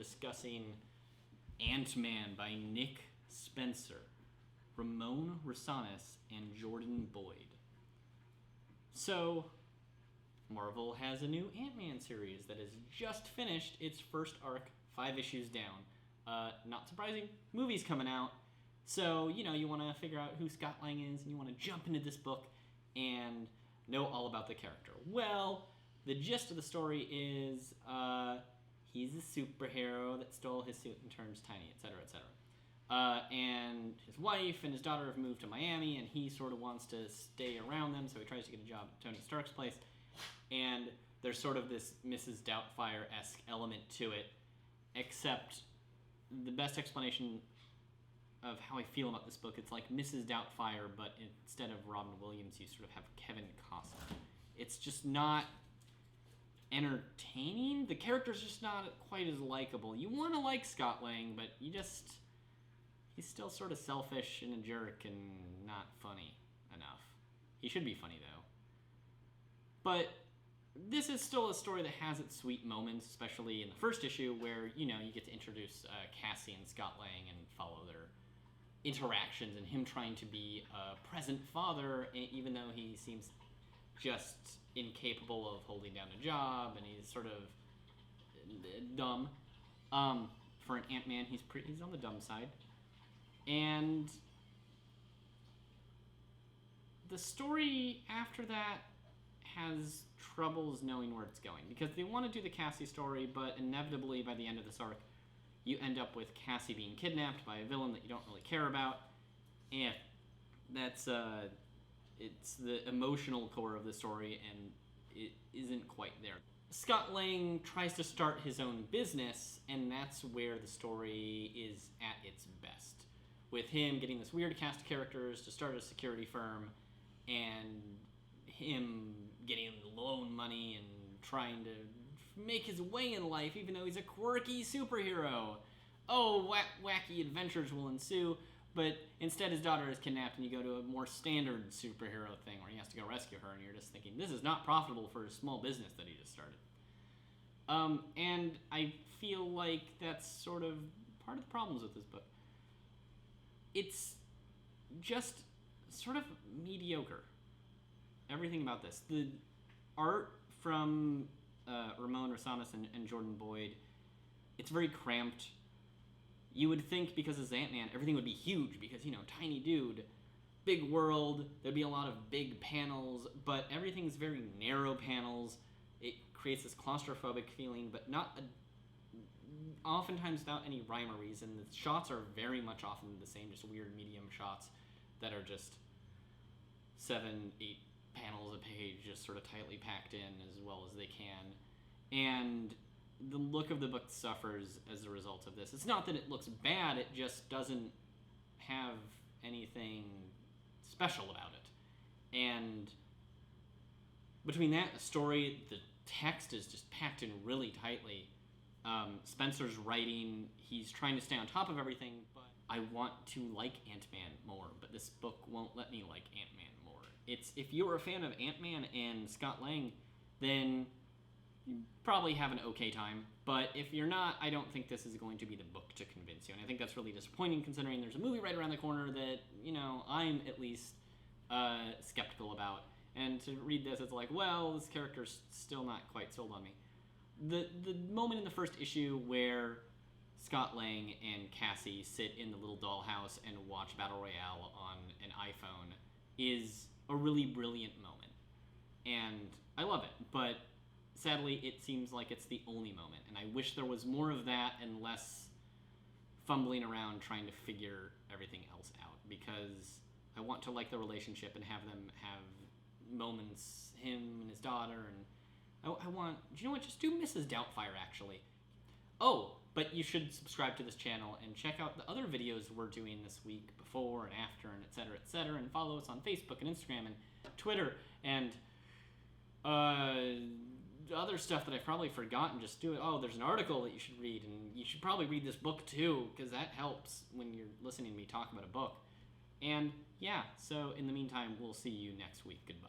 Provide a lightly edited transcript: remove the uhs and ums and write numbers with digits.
discussing Ant-Man by Nick Spencer, Ramon Rosanas, and Jordan Boyd. So, Marvel has a new Ant-Man series that has just finished its first arc, 5 issues down. Not surprising, movie's coming out. So, you want to figure out who Scott Lang is, and you want to jump into this book and know all about the character. Well, the gist of the story is he's a superhero that stole his suit and turns tiny, etc., etc. And his wife and his daughter have moved to Miami, and he sort of wants to stay around them, so he tries to get a job at Tony Stark's place. And there's sort of this Mrs. Doubtfire-esque element to it, except the best explanation of how I feel about this book, it's like Mrs. Doubtfire, but instead of Robin Williams, you sort of have Kevin Costner. It's just not entertaining. The character's just not quite as likable. You want to like Scott Lang, but he's still sort of selfish and a jerk and not funny enough. He should be funny, though. But this is still a story that has its sweet moments, especially in the first issue where, you get to introduce Cassie and Scott Lang and follow their interactions and him trying to be a present father, even though he seems just incapable of holding down a job and he's sort of dumb. For an Ant-Man, he's on the dumb side. And the story after that has troubles knowing where it's going, because they want to do the Cassie story, but inevitably by the end of this arc, you end up with Cassie being kidnapped by a villain that you don't really care about, and that's it's the emotional core of the story, and it isn't quite there. Scott Lang tries to start his own business, and that's where the story is at its best, with him getting this weird cast of characters to start a security firm, and him getting loan money and trying to make his way in life, even though he's a quirky superhero. Wacky adventures will ensue, but instead his daughter is kidnapped and you go to a more standard superhero thing where he has to go rescue her, and you're just thinking, this is not profitable for a small business that he just started. And I feel like that's sort of part of the problems with this book. It's just sort of mediocre. Everything about this. The art from Ramon Rosanas and Jordan Boyd, it's very cramped. You would think because it's Ant-Man, everything would be huge because, tiny dude, big world, there'd be a lot of big panels, but everything's very narrow panels. It creates this claustrophobic feeling, but oftentimes without any rhyme or reason. The shots are very much often the same, just weird medium shots that are just 7, 8 panels a page, just sort of tightly packed in as well as they can. And the look of the book suffers as a result of this. It's not that it looks bad, it just doesn't have anything special about it. And between that and the story, the text is just packed in really tightly. Spencer's writing, he's trying to stay on top of everything, but I want to like Ant-Man more, but this book won't let me like Ant-Man more. If you're a fan of Ant-Man and Scott Lang, then you probably have an okay time, but if you're not, I don't think this is going to be the book to convince you, and I think that's really disappointing considering there's a movie right around the corner that, I'm at least skeptical about, and to read this, it's like, well, this character's still not quite sold on me. The moment in the first issue where Scott Lang and Cassie sit in the little dollhouse and watch Battle Royale on an iPhone is a really brilliant moment, and I love it, but sadly, it seems like it's the only moment, and I wish there was more of that and less fumbling around trying to figure everything else out, because I want to like the relationship and have them have moments, him and his daughter, and I want, do you know what, just do Mrs. Doubtfire, actually. Oh, but you should subscribe to this channel and check out the other videos we're doing this week, before and after, and etc., and follow us on Facebook and Instagram and Twitter, and other stuff that I've probably forgotten. Just do it. Oh, there's an article that you should read, and you should probably read this book too, because that helps when you're listening to me talk about a book. And yeah, so in the meantime, we'll see you next week. Goodbye.